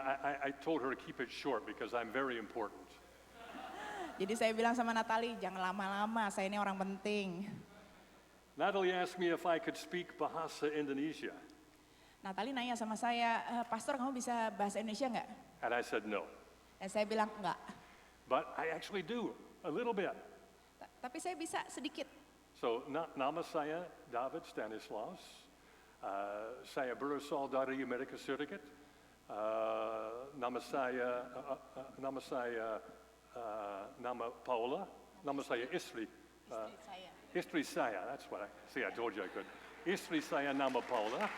I told her to keep it short because I'm very important. Jadi saya bilang sama Natalie, jangan lama-lama, saya ini orang penting. Natalie asked me if I could speak Bahasa Indonesia, Natalie nanya sama saya, Pastor kamu bisa bahasa Indonesia nggak? and I said no. Dan saya bilang enggak. But I actually do, a little bit. Tapi saya bisa sedikit. So, nama saya David Stanislaus. Saya berasal dari Amerika Serikat. Nama Paula. Nama saya istri. Istri saya. Istri saya, that's what I told you I could. Istri saya nama Paula.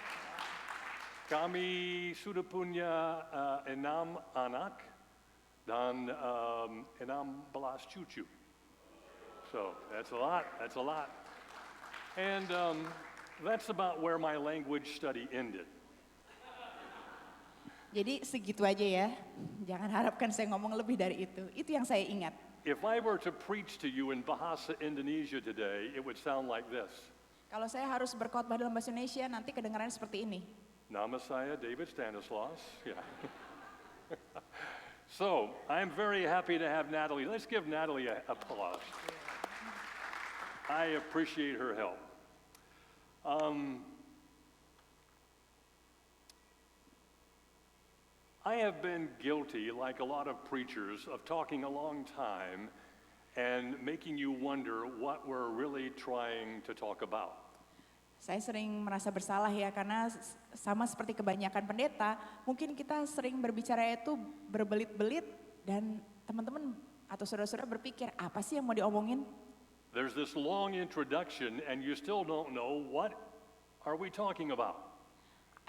Kami sudah punya 6 anak dan 16 cucu. So that's a lot. And that's about where my language study ended. Jadi segitu aja ya, jangan harapkan saya ngomong lebih dari itu. Itu yang saya ingat. If I were to preach to you in Bahasa Indonesia today, it would sound like this. Kalau saya harus berkhotbah dalam bahasa Indonesia, nanti kedengarannya seperti ini. Nama saya David Stanislaus. Yeah. So, I'm very happy to have Natalie. Let's give Natalie an applause. I appreciate her help. I have been guilty, like a lot of preachers, of talking a long time and making you wonder what we're really trying to talk about. Saya sering merasa bersalah ya, karena sama seperti kebanyakan pendeta, mungkin kita sering berbicara itu berbelit-belit dan teman-teman atau saudara-saudara berpikir, apa sih yang mau diomongin? There's this long introduction and you still don't know what are we talking about.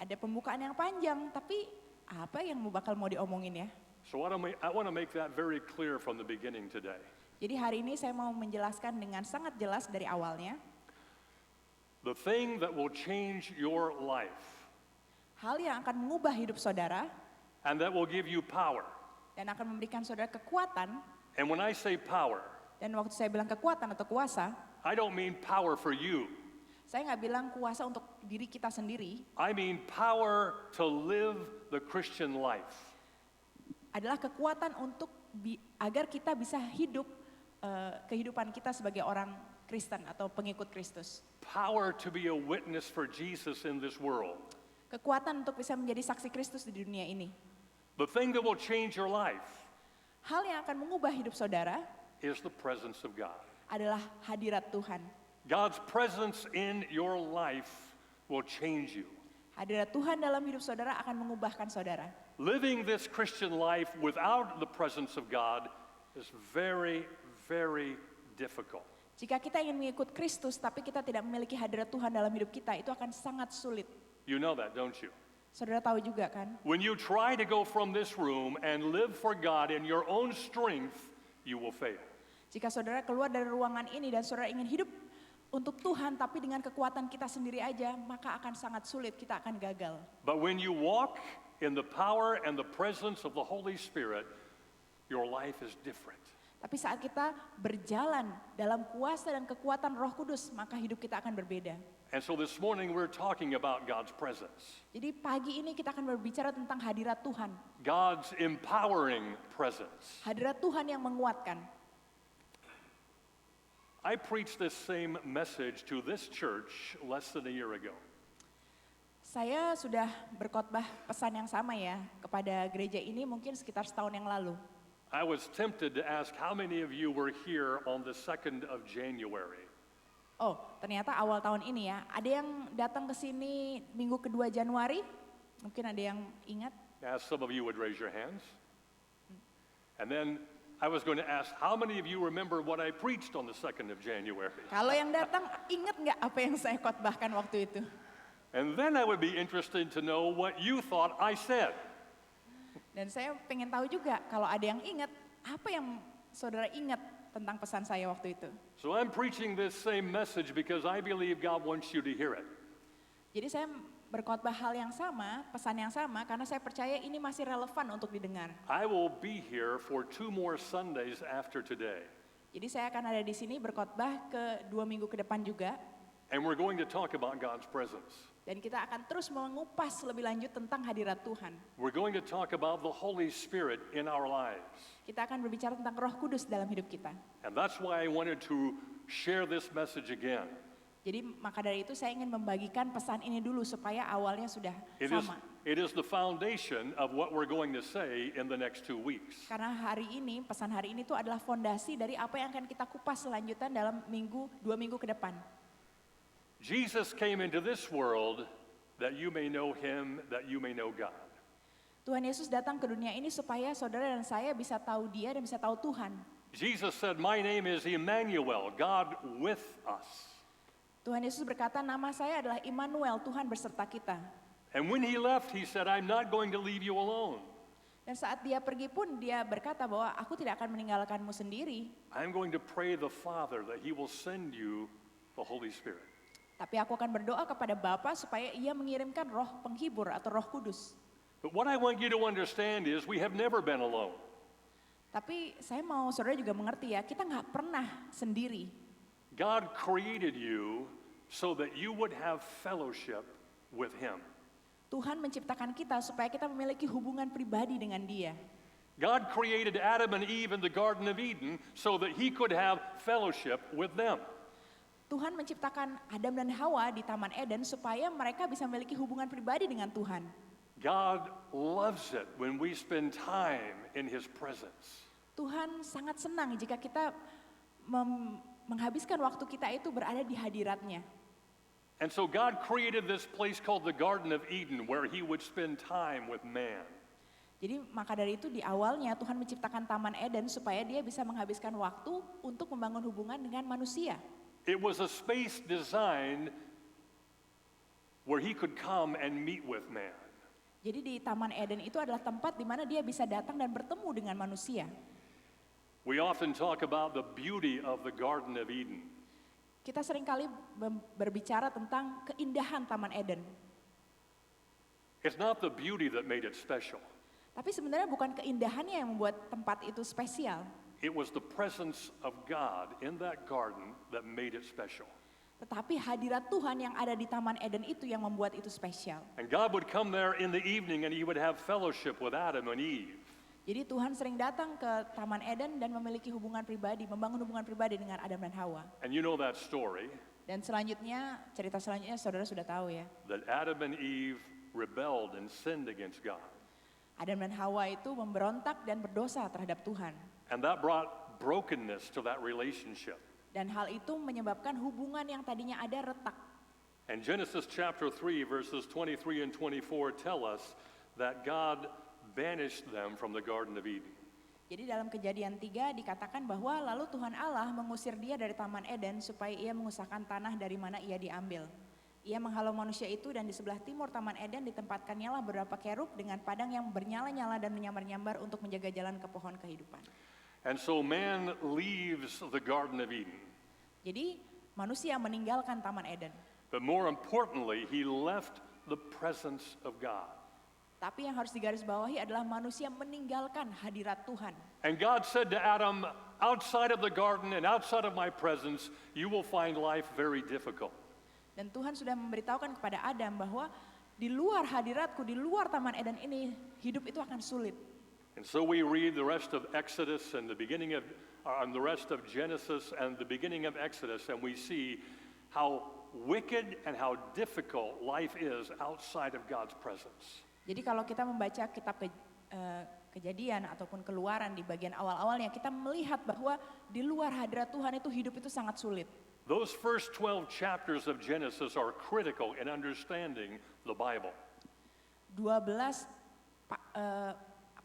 Ada pembukaan yang panjang, tapi apa yang bakal mau diomongin ya? So I want to make that very clear from the beginning today. Jadi hari ini saya mau menjelaskan dengan sangat jelas dari awalnya. The thing that will change your life Hal yang akan mengubah hidup saudara and that will give you power. dan akan memberikan saudara kekuatan. And when I say power, Dan waktu saya bilang kekuatan atau kuasa, I don't mean power for you. saya nggak bilang kuasa untuk diri kita sendiri. I mean power to live the Christian life. Adalah kekuatan untuk agar kita bisa hidup kehidupan kita sebagai orang Kristen atau pengikut Kristus. Power to be a witness for Jesus in this world. Kekuatan untuk bisa menjadi saksi Kristus di dunia ini. The thing that will change your life Hal yang akan mengubah hidup saudara is the presence of God. adalah hadirat Tuhan. God's presence in your life will change you. Hadirat Tuhan dalam hidup saudara akan mengubahkan saudara. Living this Christian life without the presence of God is very, very difficult. Jika kita ingin mengikut Kristus tapi kita tidak memiliki hadirat Tuhan dalam hidup kita, itu akan sangat sulit. You know that, don't you? Saudara tahu juga kan? When you try to go from this room and live for God in your own strength, you will fail. Jika saudara keluar dari ruangan ini dan saudara ingin hidup untuk Tuhan tapi dengan kekuatan kita sendiri aja, maka akan sangat sulit, kita akan gagal. But when you walk in the power and the presence of the Holy Spirit, your life is different. Tapi saat kita berjalan dalam kuasa dan kekuatan Roh Kudus, maka hidup kita akan berbeda. And so this morning we're talking about God's presence. Jadi pagi ini kita akan berbicara tentang hadirat Tuhan. God's empowering presence. Hadirat Tuhan yang menguatkan. I preached this same message to this church less than a year ago. Saya sudah berkhotbah pesan yang sama ya kepada gereja ini mungkin sekitar setahun yang lalu. I was tempted to ask how many of you were here on the 2nd of January. Oh, ternyata awal tahun ini ya. Ada yang datang ke sini minggu kedua Januari? Mungkin ada yang ingat? As some of you would raise your hands. And then I was going to ask how many of you remember what I preached on the 2nd of January. Kalau yang datang ingat nggak apa yang saya khotbahkan waktu itu? And then I would be interested to know what you thought I said. Dan saya pengen tahu juga kalau ada yang ingat, apa yang saudara ingat tentang pesan saya waktu itu. So I'm preaching this same message because I believe God wants you to hear it. Jadi saya berkhotbah hal yang sama, pesan yang sama, karena saya percaya ini masih relevan untuk didengar. I will be here for 2 more Sundays after today. Jadi saya akan ada di sini berkhotbah ke 2 minggu ke depan juga. And we're going to talk about God's presence. Dan kita akan terus mengupas lebih lanjut tentang hadirat Tuhan. We're going to talk about the Holy Spirit in our lives. Kita akan berbicara tentang Roh Kudus dalam hidup kita. And that's why I wanted to share this message again. Jadi maka dari itu saya ingin membagikan pesan ini dulu supaya awalnya sudah sama. It is the foundation of what we're going to say in the next 2 weeks. Karena hari ini, pesan hari ini itu adalah fondasi dari apa yang akan kita kupas selanjutan dalam 2 minggu ke depan. Jesus came into this world that you may know him, that you may know God. Tuhan Yesus datang ke dunia ini supaya saudara dan saya bisa tahu Dia dan bisa tahu Tuhan. Jesus said, "My name is Emmanuel, God with us." Tuhan Yesus berkata, nama saya adalah Immanuel, Tuhan berserta kita. And when he left, he said, "I'm not going to leave you alone. Dan saat dia pergi pun dia berkata bahwa aku tidak akan meninggalkanmu sendiri. I'm going to pray the Father that he will send you the Holy Spirit." Tapi aku akan berdoa kepada Bapa supaya ia mengirimkan roh penghibur atau Roh Kudus. But what I want you to understand is we have never been alone. Tapi saya mau saudara juga mengerti ya, kita nggak pernah sendiri. God created you so that you would have fellowship with him. Tuhan menciptakan kita supaya kita memiliki hubungan pribadi dengan Dia. God created Adam and Eve in the Garden of Eden so that he could have fellowship with them. Tuhan menciptakan Adam dan Hawa di Taman Eden supaya mereka bisa memiliki hubungan pribadi dengan Tuhan. God loves it when we spend time in his presence. Tuhan sangat senang jika kita menghabiskan waktu kita itu berada di hadiratnya. And so God created this place called the Garden of Eden where he would spend time with man. Jadi maka dari itu di awalnya Tuhan menciptakan Taman Eden supaya dia bisa menghabiskan waktu untuk membangun hubungan dengan manusia. It was a space designed where he could come and meet with man. Jadi di Taman Eden itu adalah tempat di mana dia bisa datang dan bertemu dengan manusia. We often talk about the beauty of the Garden of Eden. Kita seringkali berbicara tentang keindahan Taman Eden. It's not the beauty that made it special. Tapi sebenarnya bukan keindahannya yang membuat tempat itu spesial. It was the presence of God in that garden that made it special. Tetapi hadirat Tuhan yang ada di Taman Eden itu yang membuat itu spesial. And God would come there in the evening and he would have fellowship with Adam and Eve. Jadi Tuhan sering datang ke Taman Eden dan memiliki hubungan pribadi, membangun hubungan pribadi dengan Adam dan Hawa. And you know that story, Dan selanjutnya, cerita selanjutnya saudara sudah tahu ya. that Adam and Eve rebelled and sinned against God. Adam dan Hawa itu memberontak dan berdosa terhadap Tuhan. And that brought brokenness to that relationship. Dan hal itu menyebabkan hubungan yang tadinya ada retak. And Genesis chapter 3 verses 23 and 24 tell us that God banished them from the Garden of Eden. Jadi dalam Kejadian 3 dikatakan bahwa lalu Tuhan Allah mengusir dia dari Taman Eden supaya ia mengusahakan tanah dari mana ia diambil. Ia menghalau manusia itu dan di sebelah timur Taman Eden ditempatkannya lah beberapa kerub dengan padang yang bernyala-nyala dan menyambar-nyambar untuk menjaga jalan ke pohon kehidupan. And so man leaves the Garden of Eden. Jadi manusia meninggalkan Taman Eden. But more importantly, he left the presence of God. Tapi yang harus digarisbawahi adalah manusia meninggalkan hadirat Tuhan. And God said to Adam, outside of the garden and outside of my presence, you will find life very difficult. Dan Tuhan sudah memberitahukan kepada Adam bahwa di luar hadiratku, di luar Taman Eden ini, hidup itu akan sulit. And so we read the rest of Exodus and the beginning of, the rest of Genesis and the beginning of Exodus, and we see how wicked and how difficult life is outside of God's presence. Jadi kalau kita membaca kitab Kejadian ataupun Keluaran di bagian awal-awalnya, kita melihat bahwa di luar hadirat Tuhan itu hidup itu sangat sulit. Those first 12 chapters of Genesis are critical in understanding the Bible. 12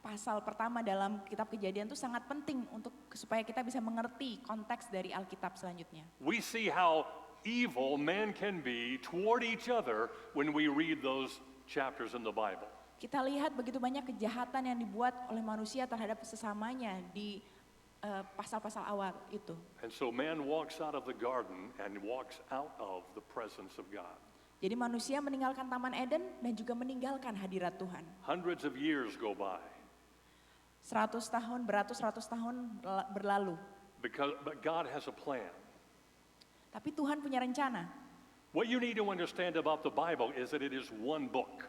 pasal pertama dalam kitab Kejadian itu sangat penting untuk supaya kita bisa mengerti konteks dari Alkitab selanjutnya. We see how evil man can be toward each other when we read those chapters in the Bible. Kita lihat begitu banyak kejahatan yang dibuat oleh manusia terhadap sesamanya di pasal-pasal awal itu. And so man walks out of the garden and walks out of the presence of God. Jadi manusia meninggalkan Taman Eden dan juga meninggalkan hadirat Tuhan. Hundreds of years go by. 100 tahun, beratus-ratus tahun berlalu. But God has a plan. Tapi Tuhan punya rencana. What you need to understand about the Bible is that it is one book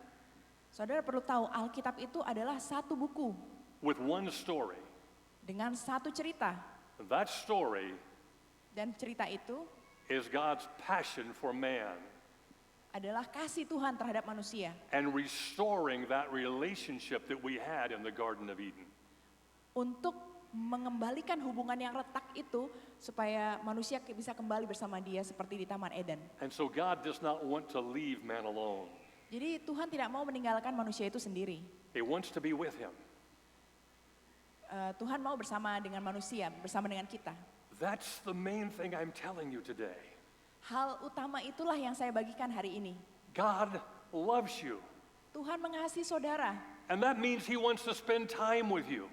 Saudara perlu tahu Alkitab itu adalah satu buku with one story. dengan satu cerita. And that story Dan cerita itu is God's passion for man adalah kasih Tuhan terhadap manusia. and restoring that relationship that we had in the Garden of Eden. Untuk mengembalikan hubungan yang retak itu supaya manusia bisa kembali bersama dia seperti di Taman Eden. And so God does not want to leave man alone. Jadi Tuhan tidak mau meninggalkan manusia itu sendiri. He wants to be with him. Tuhan mau bersama dengan manusia, bersama dengan kita. That's the main thing I'm telling you today. Hal utama itulah yang saya bagikan hari ini. God loves you. Tuhan mengasihi saudara. And that means he wants to spend time with you.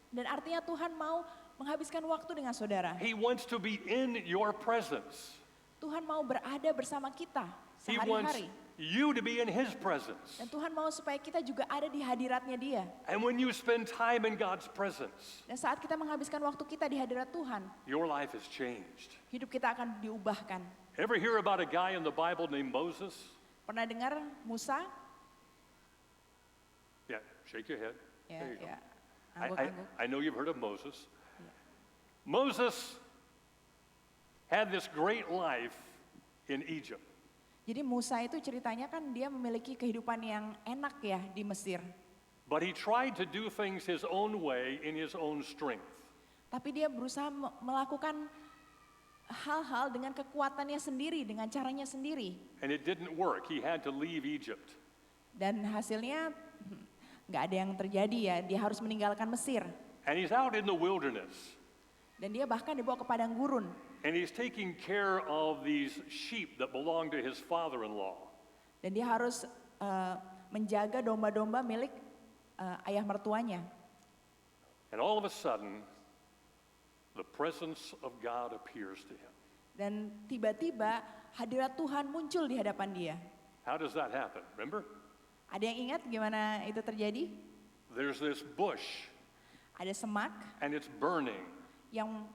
Dan artinya Tuhan mau menghabiskan waktu dengan saudara. He wants to be in your presence. Tuhan mau berada bersama kita He wants sehari-hari. you to be in his presence. Dan Tuhan mau supaya kita juga ada di hadiratnya dia. And when you spend time in God's presence, Dan saat kita menghabiskan waktu kita di hadirat Tuhan, your life is changed. hidup kita akan diubahkan. Ever hear about a guy in the Bible named Moses? Pernah dengar Musa? Yeah, shake your head. Ya, There you go. ya. Angguk-angguk. I know you've heard of Moses. Moses had this great life in Egypt. Jadi Musa itu ceritanya kan dia memiliki kehidupan yang enak ya di Mesir. But he tried to do things his own way in his own strength. Tapi dia berusaha melakukan hal-hal dengan kekuatannya sendiri, dengan caranya sendiri. And it didn't work. He had to leave Egypt. Dan hasilnya nggak ada yang terjadi ya, dia harus meninggalkan Mesir. And he's out in the wilderness. Dan dia bahkan dibawa ke padang gurun. And he's taking care of these sheep that belong to his father-in-law. Dan dia harus menjaga domba-domba milik ayah mertuanya. And all of a sudden, the presence of God appears to him. Dan tiba-tiba hadirat Tuhan muncul di hadapan dia. How does that happen? Remember? Ada yang ingat gimana itu terjadi? There's this bush, Ada semak and it's burning, yang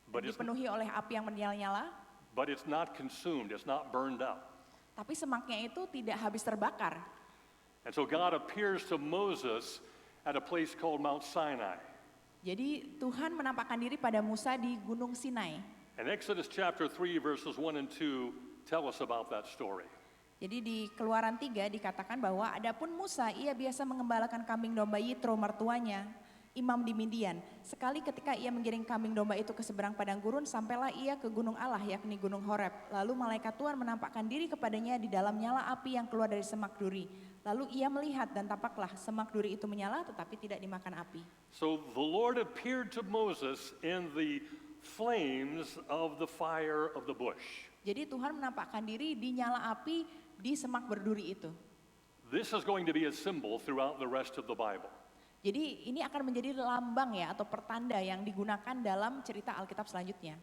but it's, dipenuhi oleh api yang menyala-nyala, but it's not consumed, it's not burned up. tapi semaknya itu tidak habis terbakar. And so God appears to Moses at a place called Mount Sinai. Jadi Tuhan menampakkan diri pada Musa di Gunung Sinai. And Exodus chapter 3 verses 1 and 2 tell us about that story. Jadi di Keluaran 3 dikatakan bahwa adapun Musa ia biasa mengembalakan kambing domba Yitro mertuanya, imam di Midian. Sekali ketika ia menggiring kambing domba itu ke seberang padang gurun, sampailah ia ke gunung Allah yakni gunung Horeb. Lalu malaikat Tuhan menampakkan diri kepadanya di dalam nyala api yang keluar dari semak duri. Lalu ia melihat dan tampaklah semak duri itu menyala tetapi tidak dimakan api. So the Lord appeared to Moses in the flames of the fire of the bush. Jadi Tuhan menampakkan diri di nyala api di semak berduri itu. This is going to be a symbol throughout the rest of the Bible. Jadi ini akan menjadi lambang ya atau pertanda yang digunakan dalam cerita Alkitab selanjutnya.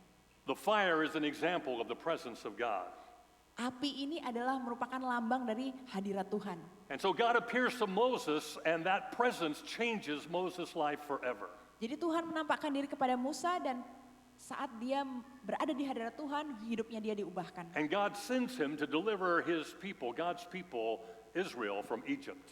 The fire is an example of the presence of God. Api ini adalah merupakan lambang dari hadirat Tuhan. And so God appears to Moses and that presence changes Moses' life forever. Jadi Tuhan menampakkan diri kepada Musa dan saat dia berada di hadirat Tuhan, hidupnya dia diubahkan. And God sends him to deliver his people, God's people, Israel, from Egypt.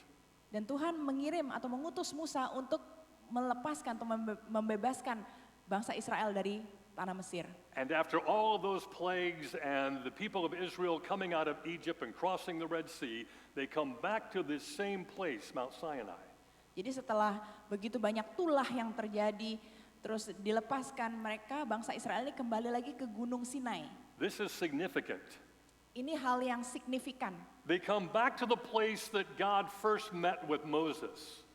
Dan Tuhan mengirim atau mengutus Musa untuk melepaskan atau membebaskan bangsa Israel dari tanah Mesir. And after all of those plagues and the people of Israel coming out of Egypt and crossing the Red Sea, they come back to this same place, Mount Sinai. Jadi setelah begitu banyak tulah yang terjadi, terus dilepaskan mereka, bangsa Israel ini kembali lagi ke Gunung Sinai. This is significant. Ini hal yang signifikan. They come back to the place that God first met with Moses.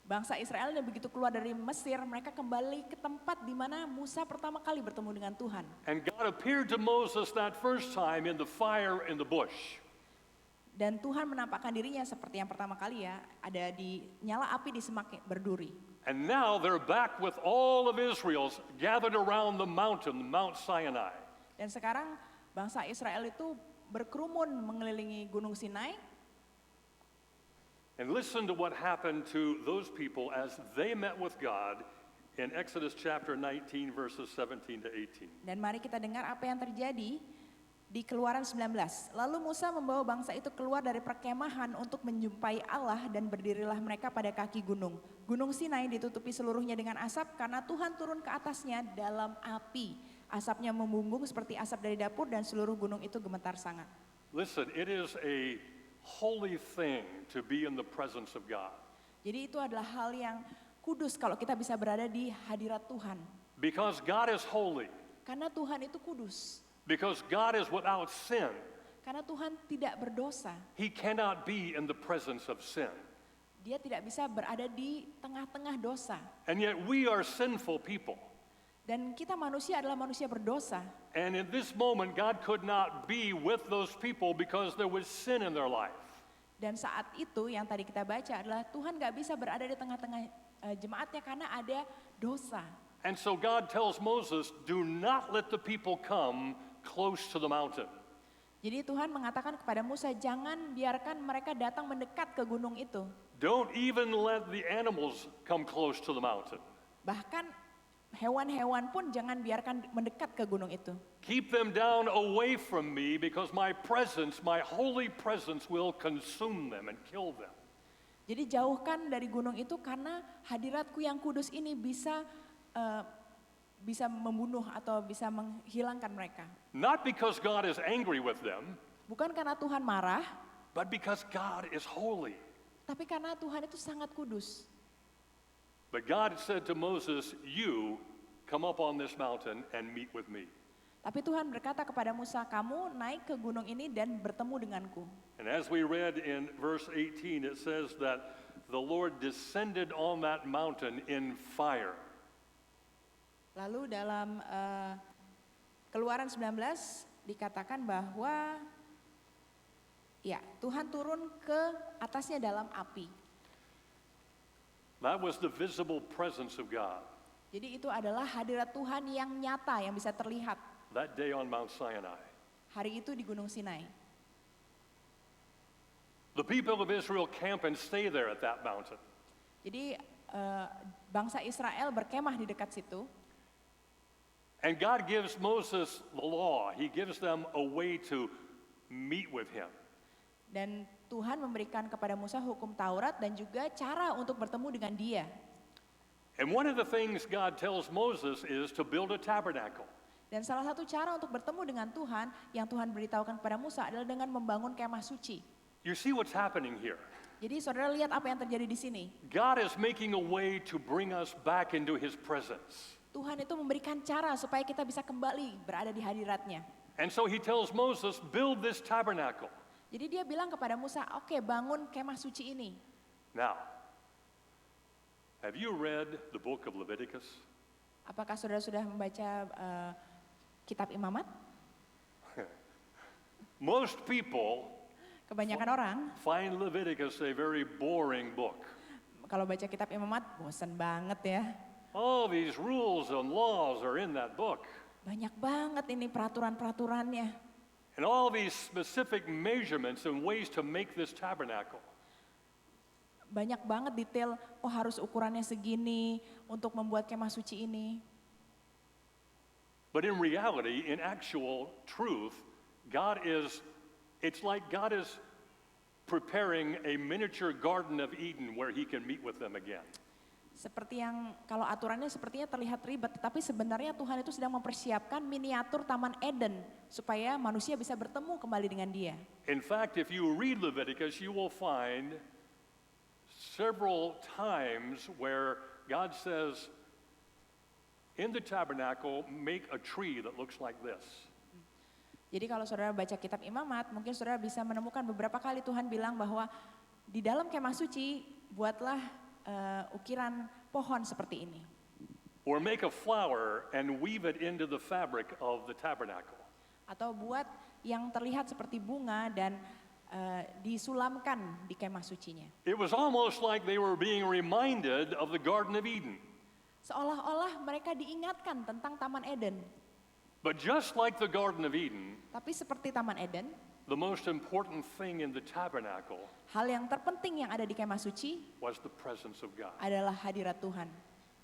Bangsa Israel yang begitu keluar dari Mesir, mereka kembali ke tempat di mana Musa pertama kali bertemu dengan Tuhan. And God appeared to Moses that first time in the fire in the bush. Dan Tuhan menampakkan dirinya seperti yang pertama kali ya, ada di nyala api di semak berduri. And now they're back with all of Israel gathered around the mountain, Mount Sinai. Dan sekarang bangsa Israel itu berkerumun mengelilingi Gunung Sinai. And listen to what happened to those people as they met with God in Exodus chapter 19 verses 17 to 18. Dan mari kita dengar apa yang terjadi Di Keluaran 19, lalu Musa membawa bangsa itu keluar dari perkemahan untuk menjumpai Allah dan berdirilah mereka pada kaki gunung. Gunung Sinai ditutupi seluruhnya dengan asap karena Tuhan turun ke atasnya dalam api. Asapnya membumbung seperti asap dari dapur dan seluruh gunung itu gemetar sangat. Listen, it is a holy thing to be in the presence of God. Jadi itu adalah hal yang kudus kalau kita bisa berada di hadirat Tuhan. Because God is holy. Karena Tuhan itu kudus. Because God is without sin. Karena Tuhan tidak berdosa. He cannot be in the presence of sin. Dia tidak bisa berada di tengah-tengah dosa. And yet we are sinful people. Dan kita manusia adalah manusia berdosa. And in this moment, God could not be with those people because there was sin in their life. Dan saat itu yang tadi kita baca adalah Tuhan gak bisa berada di tengah-tengah jemaatnya karena ada dosa. And so God tells Moses, do not let the people come close to the mountain. Jadi Tuhan mengatakan kepada Musa, jangan biarkan mereka datang mendekat ke gunung itu. Don't even let the animals come close to the mountain. Bahkan hewan-hewan pun jangan biarkan mendekat ke gunung itu. Keep them down away from me because my presence, my holy presence will consume them and kill them. Jadi jauhkan dari gunung itu karena hadiratku yang kudus ini bisa membunuh atau bisa menghilangkan mereka. Not because God is angry with them, Bukan karena Tuhan marah, but because God is holy. tapi karena Tuhan itu sangat kudus. But God said to Moses, you come up on this mountain and meet with me. Tapi Tuhan berkata kepada Musa, kamu naik ke gunung ini dan bertemu denganku. And as we read in verse 18, it says that the Lord descended on that mountain in fire. Lalu dalam Keluaran 19 dikatakan bahwa ya Tuhan turun ke atasnya dalam api. That was the visible presence of God Jadi itu adalah hadirat Tuhan yang nyata, yang bisa terlihat that day on Mount Sinai. hari itu di Gunung Sinai. The people of Israel camp and stay there at that mountain. Jadi bangsa Israel berkemah di dekat situ. And God gives Moses the law. He gives them a way to meet with him. Dan Tuhan memberikan kepada Musa hukum Taurat dan juga cara untuk bertemu dengan dia. And one of the things God tells Moses is to build a tabernacle. Dan salah satu cara untuk bertemu dengan Tuhan yang Tuhan beritahukan kepada Musa adalah dengan membangun kemah suci. You see what's happening here? Jadi saudara lihat apa yang terjadi di sini. God is making a way to bring us back into his presence. Tuhan itu memberikan cara supaya kita bisa kembali berada di hadiratnya. And so he tells Moses, build this tabernacle. Jadi dia bilang kepada Musa, oke, bangun kemah suci ini. Now, have you read the book of Leviticus? Apakah saudara sudah membaca kitab Imamat? Most people Kebanyakan orang find Leviticus a very boring book. kalau baca kitab Imamat bosan banget ya. All these rules and laws are in that book. Banyak banget ini peraturan-peraturannya. And all these specific measurements and ways to make this tabernacle. Banyak banget detail, oh harus ukurannya segini untuk membuat kemah suci ini. But in reality, in actual truth, it's like God is preparing a miniature Garden of Eden where he can meet with them again. Seperti yang kalau aturannya sepertinya terlihat ribet, tetapi sebenarnya Tuhan itu sedang mempersiapkan miniatur Taman Eden supaya manusia bisa bertemu kembali dengan Dia. In fact, if you read Leviticus, you will find several times where God says, in the tabernacle, make a tree that looks like this. Jadi kalau saudara baca kitab Imamat, mungkin saudara bisa menemukan beberapa kali Tuhan bilang bahwa di dalam kemah suci buatlah ukiran pohon seperti ini. Or make a flower and weave it into the fabric of the tabernacle. Atau buat yang terlihat seperti bunga dan disulamkan di kemah sucinya. It was almost like they were being reminded of the Garden of Eden. Seolah-olah mereka diingatkan tentang Taman Eden. But just like the Garden of Eden, Tapi seperti Taman Eden, the most important thing in the tabernacle hal yang terpenting yang ada di kemah suci was the presence of God. adalah hadirat Tuhan.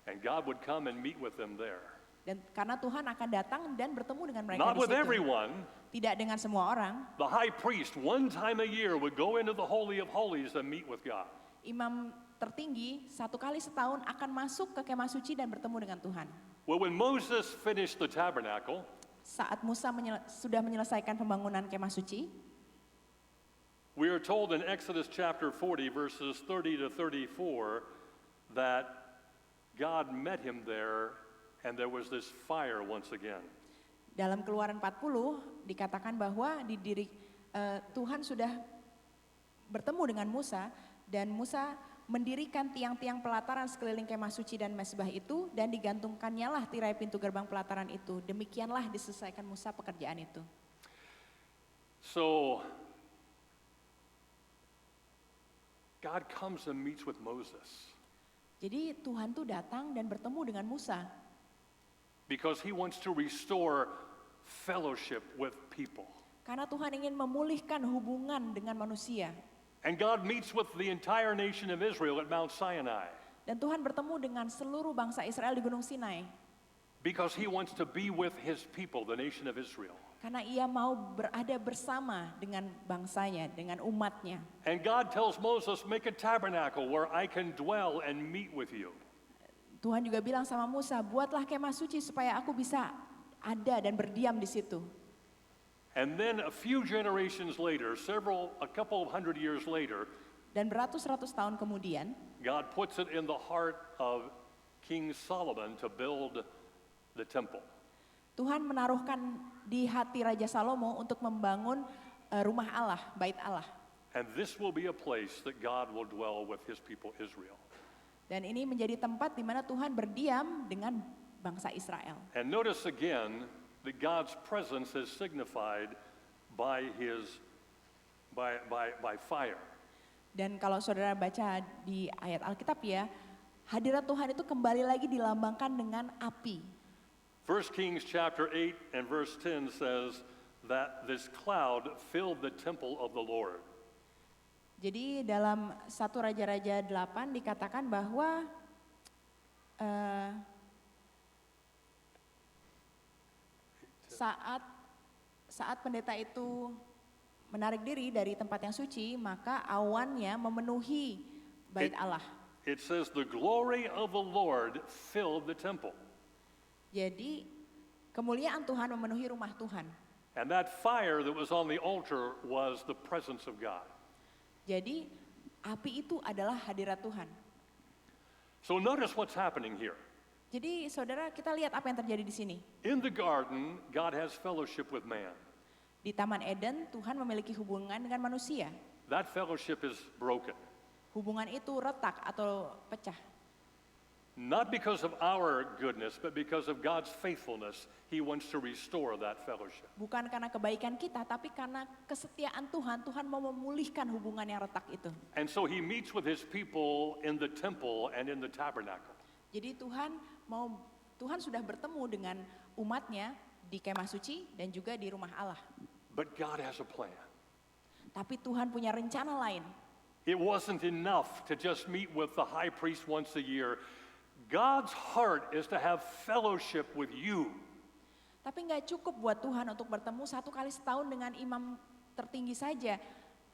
And God would come and meet with them there. Dan karena Tuhan akan datang dan bertemu dengan mereka Not di with situ. everyone, Tidak dengan semua orang. The high priest, one time a year, would go into the Holy of Holies and meet with God. Imam tertinggi 1 kali setahun akan masuk ke kemah suci dan bertemu dengan Tuhan. Well, when Moses finished the tabernacle, Saat Musa sudah menyelesaikan pembangunan kemah suci, we are told in Exodus chapter 40, verses 30 to 34, that God met him there and there was this fire once again. dalam Keluaran 40 dikatakan bahwa Tuhan sudah bertemu dengan Musa dan Musa mendirikan tiang-tiang pelataran sekeliling kemah suci dan mezbah itu dan digantungkannya lah tirai pintu gerbang pelataran itu. Demikianlah diselesaikan Musa pekerjaan itu. So, God comes and meets with Moses Jadi Tuhan tuh datang dan bertemu dengan Musa because he wants to restore fellowship with people. karena Tuhan ingin memulihkan hubungan dengan manusia. And God meets with the entire nation of Israel at Mount Sinai Dan Tuhan bertemu dengan seluruh bangsa Israel di Gunung Sinai because he wants to be with his people, the nation of Israel. karena ia mau berada bersama dengan bangsanya, dengan umatnya. And God tells Moses, make a tabernacle where I can dwell and meet with you. Tuhan juga bilang sama Musa, buatlah kemah suci supaya aku bisa ada dan berdiam di situ. And then a few generations later, a couple of hundred years later, Dan beratus-ratus tahun kemudian, God puts it in the heart of King Solomon to build the temple. Tuhan menaruhkan di hati Raja Salomo untuk membangun rumah Allah, bait Allah. And this will be a place that God will dwell with his people Israel. Dan ini menjadi tempat di mana Tuhan berdiam dengan bangsa Israel. And notice again that God's presence is signified by fire. Dan kalau saudara baca di ayat Alkitab ya, hadirat Tuhan itu kembali lagi dilambangkan dengan api. 1 Kings chapter 8 and verse 10 says that this cloud filled the temple of the Lord. Jadi dalam 1 Raja-Raja 8 dikatakan bahwa saat pendeta itu menarik diri dari tempat yang suci, maka awannya memenuhi bait Allah. It says the glory of the Lord filled the temple. Jadi kemuliaan Tuhan memenuhi rumah Tuhan. And that fire that was on the altar was the presence of God. Jadi api itu adalah hadirat Tuhan. So notice what's happening here. Jadi saudara, kita lihat apa yang terjadi di sini. In the garden, God has fellowship with man. Di Taman Eden, Tuhan memiliki hubungan dengan manusia. That fellowship is broken. Hubungan itu retak atau pecah. Not because of our goodness, but because of God's faithfulness, He wants to restore that fellowship. Bukan karena kebaikan kita, tapi karena kesetiaan Tuhan, Tuhan mau memulihkan hubungan yang retak itu. And so He meets with His people in the temple and in the tabernacle. Jadi Tuhan sudah bertemu dengan umatnya di kemah suci dan juga di rumah Allah. But God has a plan. Tapi Tuhan punya rencana lain. It wasn't enough to just meet with the high priest once a year. God's heart is to have fellowship with you. Tapi nggak cukup buat Tuhan untuk bertemu 1 kali setahun dengan imam tertinggi saja.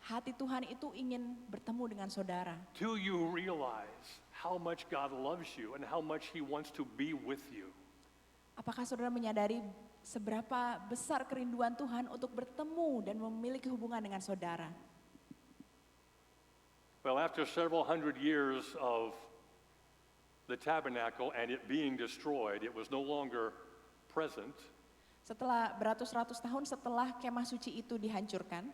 Hati Tuhan itu ingin bertemu dengan saudara. Do you realize how much God loves you and how much He wants to be with you? Apakah saudara menyadari seberapa besar kerinduan Tuhan untuk bertemu dan memiliki hubungan dengan saudara? Well, after several hundred years of the tabernacle and it being destroyed, it was no longer present. Setelah beratus-ratus tahun setelah kemah suci itu dihancurkan,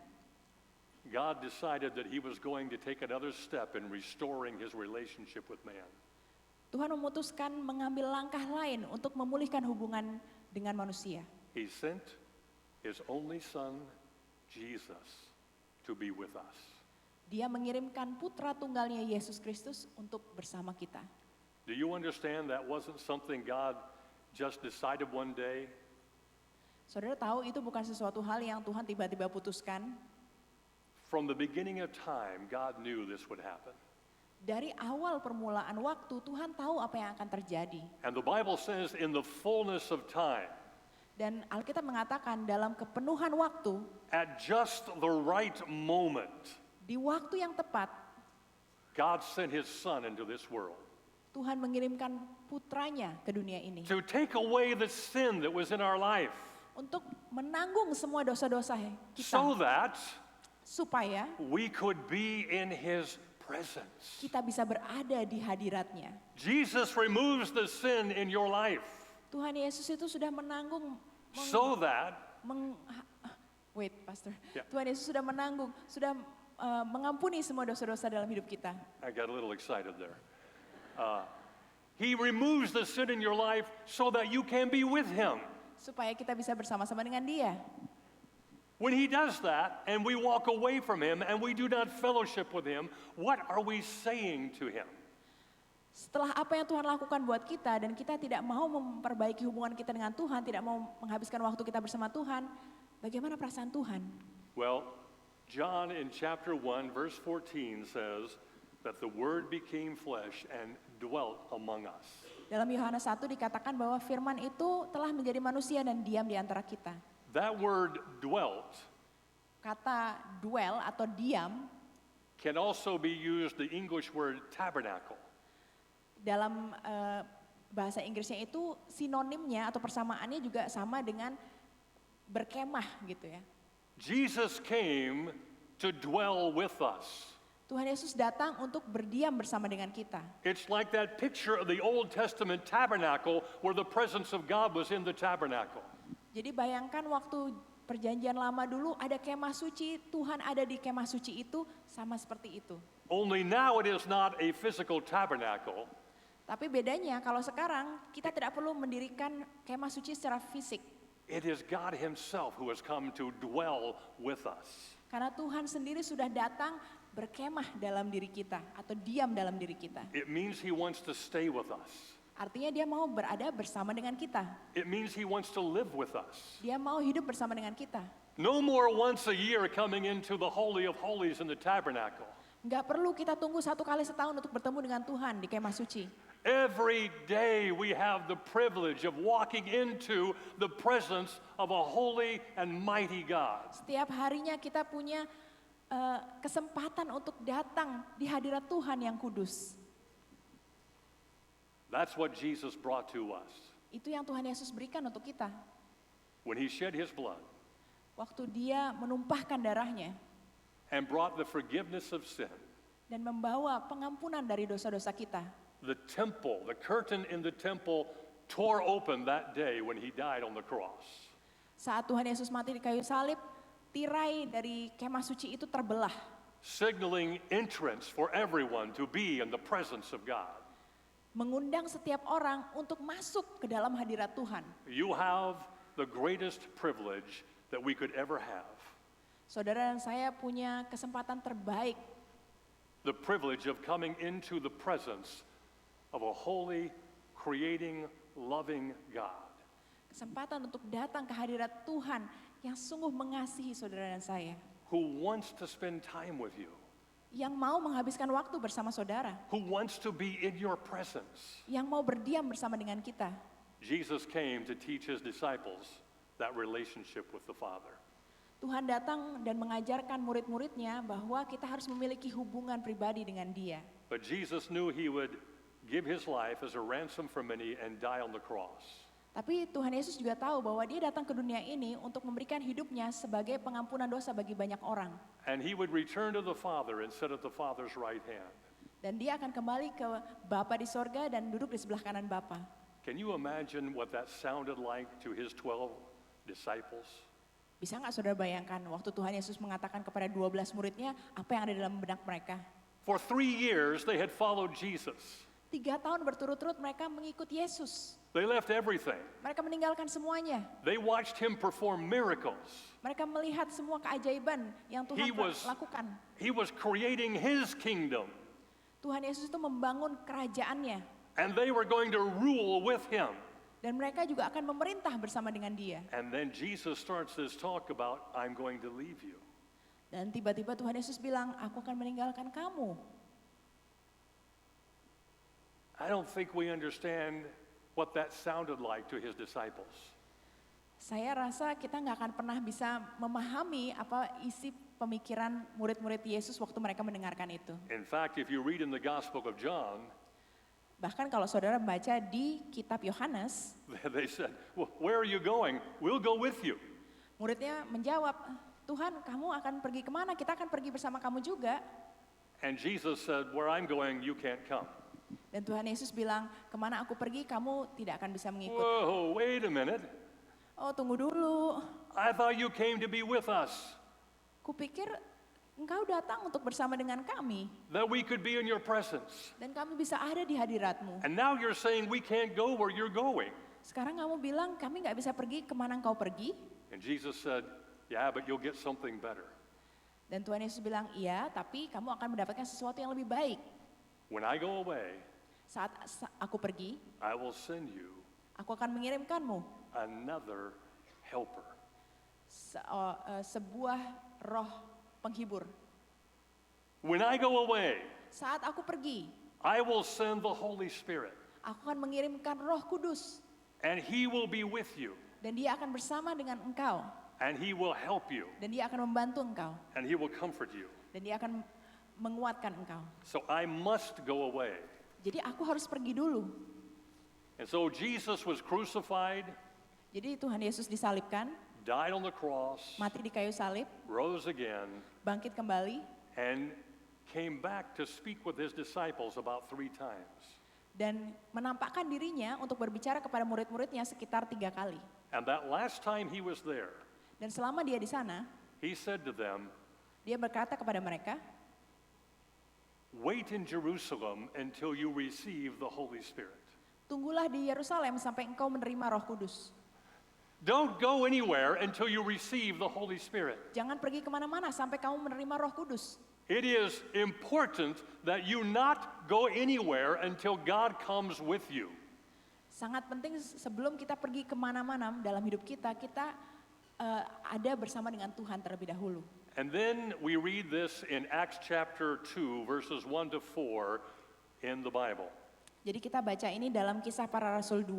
God decided that He was going to take another step in restoring His relationship with man. Tuhan memutuskan mengambil langkah lain untuk memulihkan hubungan dengan manusia. He sent His only Son, Jesus, to be with us. Dia mengirimkan putra tunggalnya Yesus Kristus untuk bersama kita. Do you understand that wasn't something God just decided one day? Saudara tahu itu bukan sesuatu hal yang Tuhan tiba-tiba putuskan. From the beginning of time, God knew this would happen. Dari awal permulaan waktu, Tuhan tahu apa yang akan terjadi. And the Bible says in the fullness of time, Dan Alkitab mengatakan dalam kepenuhan waktu, at just the right moment, di waktu yang tepat, God sent his son into this world Tuhan mengirimkan putranya ke dunia ini to take away the sin that was in our life untuk menanggung semua dosa-dosa so kita, that supaya we could be in his presence. kita bisa berada di hadiratnya. Jesus removes the sin in your life Tuhan Yesus itu sudah menanggung, so that wait, Pastor. Ya. Tuhan Yesus sudah menanggung, sudah mengampuni semua dosa-dosa dalam hidup kita. I got a little excited there. He removes the sin in your life so that you can be with him. Supaya kita bisa bersama-sama dengan Dia. When he does that and we walk away from him and we do not fellowship with him, what are we saying to him? Setelah apa yang Tuhan lakukan buat kita dan kita tidak mau memperbaiki hubungan kita dengan Tuhan, tidak mau menghabiskan waktu kita bersama Tuhan, bagaimana perasaan Tuhan? Well, John in chapter 1 verse 14 says that the word became flesh and dwelt among us. Dalam Yohanes 1 dikatakan bahwa firman itu telah menjadi manusia dan diam di antara kita. That word dwelt Kata dwell atau diam can also be used the English word tabernacle. dalam bahasa Inggrisnya itu sinonimnya atau persamaannya juga sama dengan berkemah gitu ya. Jesus came to dwell with us. Tuhan Yesus datang untuk berdiam bersama dengan kita. It's like that picture of the Old Testament tabernacle where the presence of God was in the tabernacle. Jadi bayangkan waktu perjanjian lama dulu ada kemah suci, Tuhan ada di kemah suci itu sama seperti itu. Only now it is not a physical tabernacle. Tapi bedanya kalau sekarang kita tidak perlu mendirikan kemah suci secara fisik. It is God himself who has come to dwell with us. Karena Tuhan sendiri sudah datang berkemah dalam diri kita atau diam dalam diri kita. It means he wants to stay with us. Artinya dia mau berada bersama dengan kita. It means he wants to live with us. Dia mau hidup bersama dengan kita. No more once a year coming into the Holy of Holies in the tabernacle. Nggak perlu kita tunggu 1 kali setahun untuk bertemu dengan Tuhan di kemah suci. Every day we have the privilege of walking into the presence of a holy and mighty God. Setiap harinya kita punya kesempatan untuk datang di hadirat Tuhan yang kudus. That's what Jesus brought to us. Itu yang Tuhan Yesus berikan untuk kita. When he shed his blood Waktu dia menumpahkan darahnya and brought the forgiveness of sin, dan membawa pengampunan dari dosa-dosa kita. the temple, the curtain in the temple tore open that day when he died on the cross. Saat Tuhan Yesus mati di kayu salib, tirai dari kemah suci itu terbelah, Signaling entrance for everyone to be in the presence of God. mengundang setiap orang untuk masuk ke dalam hadirat Tuhan. You have the greatest privilege that we could ever have. Saudara dan saya punya kesempatan terbaik, The privilege of coming into the presence of a holy, creating, loving God. kesempatan untuk datang ke hadirat Tuhan yang sungguh mengasihi saudara dan saya, Who wants to spend time with you. yang mau menghabiskan waktu bersama saudara, Who wants to be in your presence. yang mau berdiam bersama dengan kita. Jesus came to teach his disciples that relationship with the Father. Tuhan datang dan mengajarkan murid-muridnya bahwa kita harus memiliki hubungan pribadi dengan Dia. But Jesus knew he would give his life as a ransom for many and die on the cross. Tapi Tuhan Yesus juga tahu bahwa Dia datang ke dunia ini untuk memberikan hidupnya sebagai pengampunan dosa bagi banyak orang. And he would return to the Father and sit at the Father's right hand. Dan Dia akan kembali ke Bapa di sorga dan duduk di sebelah kanan Bapa. Can you imagine what that sounded like to his 12 disciples? Bisa nggak saudara bayangkan waktu Tuhan Yesus mengatakan kepada 12 muridnya apa yang ada dalam benak mereka? For 3 years they had followed Jesus. 3 tahun berturut-turut mereka mengikuti Yesus. They left everything. Mereka meninggalkan semuanya. They watched him perform miracles. Mereka melihat semua keajaiban yang Tuhan lakukan. He was creating his kingdom. Tuhan Yesus itu membangun kerajaannya. And they were going to rule with him. Dan mereka juga akan memerintah bersama dengan Dia. And then Jesus starts this talk about, I'm going to leave you. Dan tiba-tiba Tuhan Yesus bilang, aku akan meninggalkan kamu. I don't think we understand what that sounded like to his disciples. Saya rasa kita nggak akan pernah bisa memahami apa isi pemikiran murid-murid Yesus waktu mereka mendengarkan itu. In fact, if you read in the Gospel of John, Bahkan kalau saudara baca di kitab Yohanes, they said, well, where are you going? We'll go with you. muridnya menjawab, Tuhan kamu akan pergi kemana? Kita akan pergi bersama kamu juga. And Jesus said, where I'm going, you can't come. Dan Tuhan Yesus bilang, kemana aku pergi kamu tidak akan bisa mengikut. Whoa, wait a minute. Oh tunggu dulu, I thought you came to be with us, kupikir engkau datang untuk bersama dengan kami. that we could be in your presence. Dan kami bisa ada di hadiratmu. And now you're saying we can't go where you're going. Sekarang kamu bilang kami nggak bisa pergi kemana engkau pergi. And Jesus said, yeah, but you'll get something better. Dan Tuhan Yesus bilang, iya tapi kamu akan mendapatkan sesuatu yang lebih baik. When I go away, Saat aku pergi, I will send you aku akan mengirimkanmu another helper. sebuah roh penghibur. When I go away, Saat aku pergi, I will send the Holy Spirit, aku akan mengirimkan Roh Kudus. and He will be with you, Dan dia akan bersama dengan engkau. and He will help you, Dan dia akan membantu engkau. and He will comfort you. Dan dia akan menguatkan engkau. So I must go away. Jadi aku harus pergi dulu. And so Jesus was crucified, Jadi Tuhan Yesus disalibkan, died on the cross, mati di kayu salib, rose again, bangkit kembali, and came back to speak with His disciples about 3 times. dan menampakkan dirinya untuk berbicara kepada murid-muridnya sekitar 3 kali. And that last time He was there, Dan selama dia di sana, He said to them, dia berkata kepada mereka, wait in Jerusalem until you receive the Holy Spirit. tunggulah di Yerusalem sampai engkau menerima Roh Kudus. Don't go anywhere until you receive the Holy Spirit. Jangan pergi kemana-mana sampai kamu menerima Roh Kudus. It is important that you not go anywhere until God comes with you. Sangat penting sebelum kita pergi kemana-mana dalam hidup kita, kita ada bersama dengan Tuhan terlebih dahulu. And then we read this in Acts chapter 2, verses 1 to 4 in the Bible. Jadi kita baca ini dalam Kisah Para Rasul 2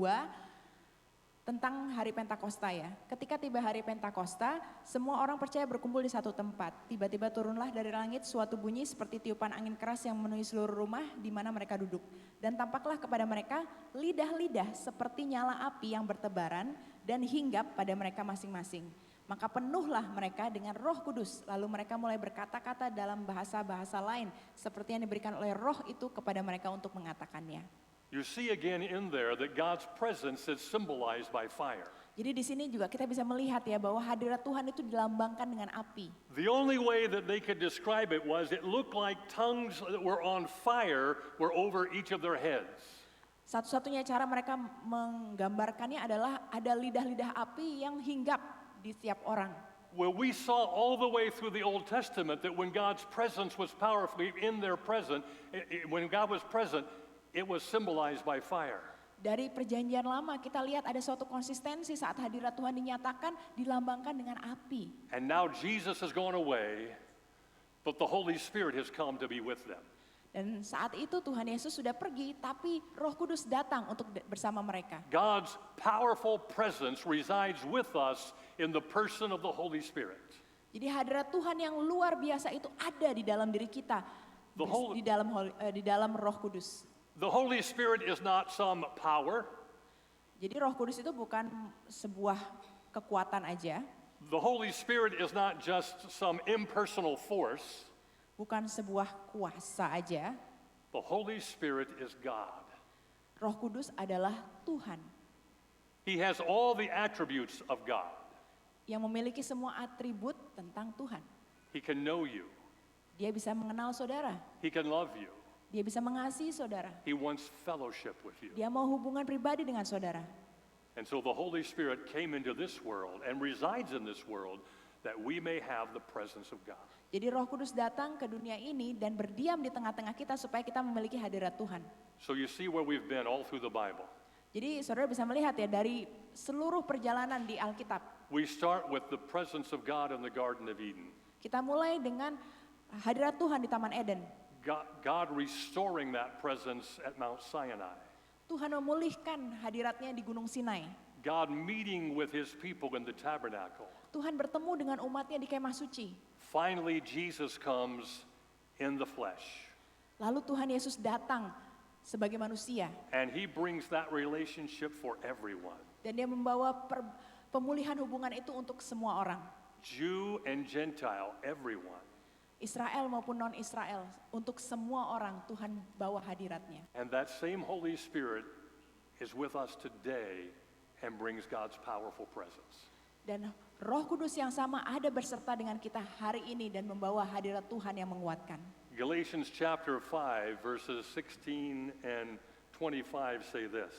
tentang hari Pentakosta ya. Ketika tiba hari Pentakosta, semua orang percaya berkumpul di satu tempat. Tiba-tiba turunlah dari langit suatu bunyi seperti tiupan angin keras yang memenuhi seluruh rumah di mana mereka duduk. Dan tampaklah kepada mereka lidah-lidah seperti nyala api yang bertebaran dan hinggap pada mereka masing-masing. Maka penuhlah mereka dengan Roh Kudus. Lalu mereka mulai berkata-kata dalam bahasa-bahasa lain seperti yang diberikan oleh Roh itu kepada mereka untuk mengatakannya. You see again in there that God's presence is symbolized by fire. Jadi di sini juga kita bisa melihat ya bahwa hadirat Tuhan itu dilambangkan dengan api. The only way that they could describe it was it looked like tongues that were on fire were over each of their heads. Satu-satunya cara mereka menggambarkannya adalah ada lidah-lidah api yang hinggap di setiap orang. Well, we saw all the way through the Old Testament that when God's presence was powerfully in their present, when God was present, it was symbolized by fire. Dari perjanjian lama kita lihat ada suatu konsistensi saat hadirat Tuhan dinyatakan dilambangkan dengan api. And now Jesus has gone away, but the Holy Spirit has come to be with them. Dan saat itu Tuhan Yesus sudah pergi, tapi Roh Kudus datang untuk bersama mereka. God's powerful presence resides with us in the person of the Holy Spirit. Jadi hadirat Tuhan yang luar biasa itu ada di dalam diri kita, di dalam Roh Kudus. The Holy Spirit is not some power. Jadi Roh Kudus itu bukan sebuah kekuatan aja, The Holy Spirit is not just some impersonal force. bukan sebuah kuasa aja. The Holy Spirit is God. Roh Kudus adalah Tuhan He has all the attributes of God. yang memiliki semua atribut tentang Tuhan. He can know you. Dia bisa mengenal saudara, He can love you. dia bisa mengasihi saudara, He wants fellowship with you. dia mau hubungan pribadi dengan saudara. And so the Holy Spirit came into this world and resides in this world that we may have the presence of God. Jadi Roh Kudus datang ke dunia ini dan berdiam di tengah-tengah kita supaya kita memiliki hadirat Tuhan. So you see where we've been all through the Bible. Jadi saudara bisa melihat ya dari seluruh perjalanan di Alkitab. We start with the presence of God in the Garden of Eden. Kita mulai dengan hadirat Tuhan di Taman Eden. God restoring that presence at Mount Sinai. Tuhan memulihkan hadiratnya di Gunung Sinai. God meeting with his people in the tabernacle. Tuhan bertemu dengan umatnya di kemah suci. Finally, Jesus comes in the flesh. Lalu Tuhan Yesus datang sebagai manusia. And he brings that relationship for everyone. Dan dia membawa pemulihan hubungan itu untuk semua orang. Jew and Gentile, everyone. Israel maupun non-Israel, untuk semua orang Tuhan bawa hadiratnya. And that same Holy Spirit is with us today and brings God's powerful presence. Dan Roh Kudus yang sama ada berserta dengan kita hari ini dan membawa hadirat Tuhan yang menguatkan. Galatians chapter 5 verses 16 and 25 say this.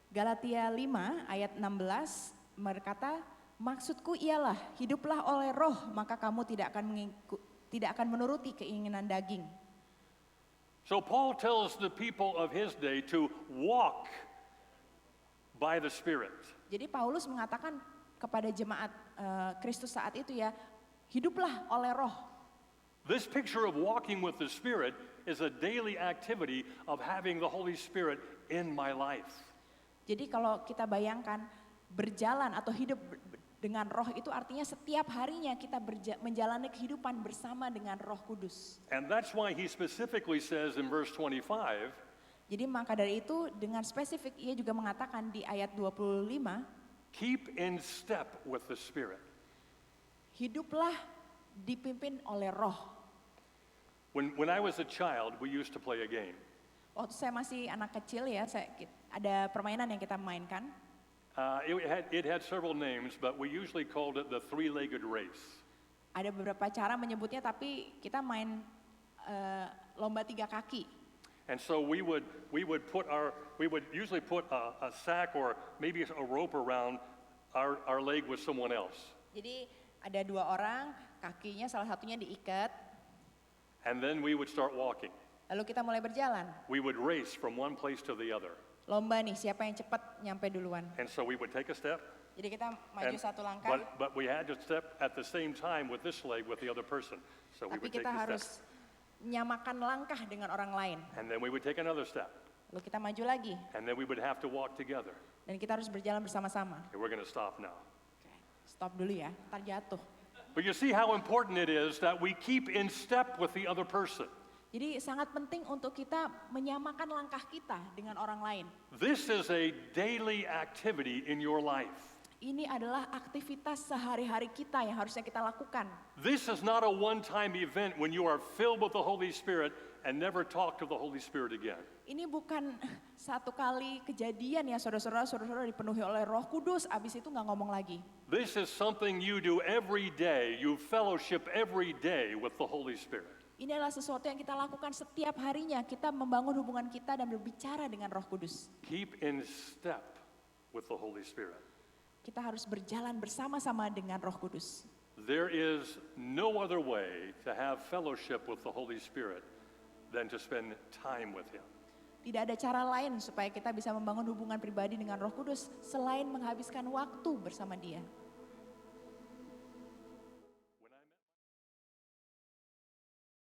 Galatia 5 ayat 16 berkata, maksudku ialah hiduplah oleh roh maka kamu tidak akan menuruti keinginan daging. So Paul tells the people of his day to walk by the Spirit. Jadi Paulus mengatakan kepada jemaat Kristus saat itu ya, hiduplah oleh roh. This picture of walking with the Spirit is a daily activity of having the Holy Spirit in my life. Jadi kalau kita bayangkan berjalan atau hidup dengan roh itu artinya setiap harinya kita menjalani kehidupan bersama dengan Roh Kudus. And that's why he specifically says in verse 25, Jadi maka dari itu dengan spesifik ia juga mengatakan di ayat 25, keep in step with the Spirit. hiduplah dipimpin oleh roh. When I was a child, we used to play a game. Waktu saya masih anak kecil ya, ada permainan yang kita mainkan. It had several names, but we usually called it the three-legged race. Ada beberapa cara menyebutnya tapi kita main lomba 3 kaki. And so we would usually put a sack or maybe a rope around our leg with someone else. Jadi ada 2 orang, kakinya salah satunya diikat, And then we would start walking. lalu kita mulai berjalan. We would race from one place to the other. Lomba nih, siapa yang cepat nyampe duluan. And so we would take a step, Jadi kita maju and, 1 langkah, but we had to step at the same time with this leg with the other person. So we tapi would take kita a harus step. menyamakan langkah dengan orang lain. And then we would take another step. Lalu kita maju lagi, And then we would have to walk together. dan kita harus berjalan bersama-sama. Okay, we're going to stop now. Oke, stop dulu ya, ntar jatuh. But you see how important it is that we keep in step with the other person. Jadi sangat penting untuk kita menyamakan langkah kita dengan orang lain. This is a daily activity in your life. Ini adalah aktivitas sehari-hari kita yang harusnya kita lakukan. This is not a one-time event when you are filled with the Holy Spirit and never talk to the Holy Spirit again. Ini bukan satu kali kejadian ya saudara-saudara dipenuhi oleh Roh Kudus, abis itu nggak ngomong lagi. This is something you do every day. You fellowship every day with the Holy Spirit. Ini adalah sesuatu yang kita lakukan setiap harinya. Kita membangun hubungan kita dan berbicara dengan Roh Kudus. Keep in step with the Holy Spirit. Kita harus berjalan bersama-sama dengan Roh Kudus. There is no other way to have fellowship with the Holy Spirit than to spend time with Him. Tidak ada cara lain supaya kita bisa membangun hubungan pribadi dengan Roh Kudus selain menghabiskan waktu bersama Dia.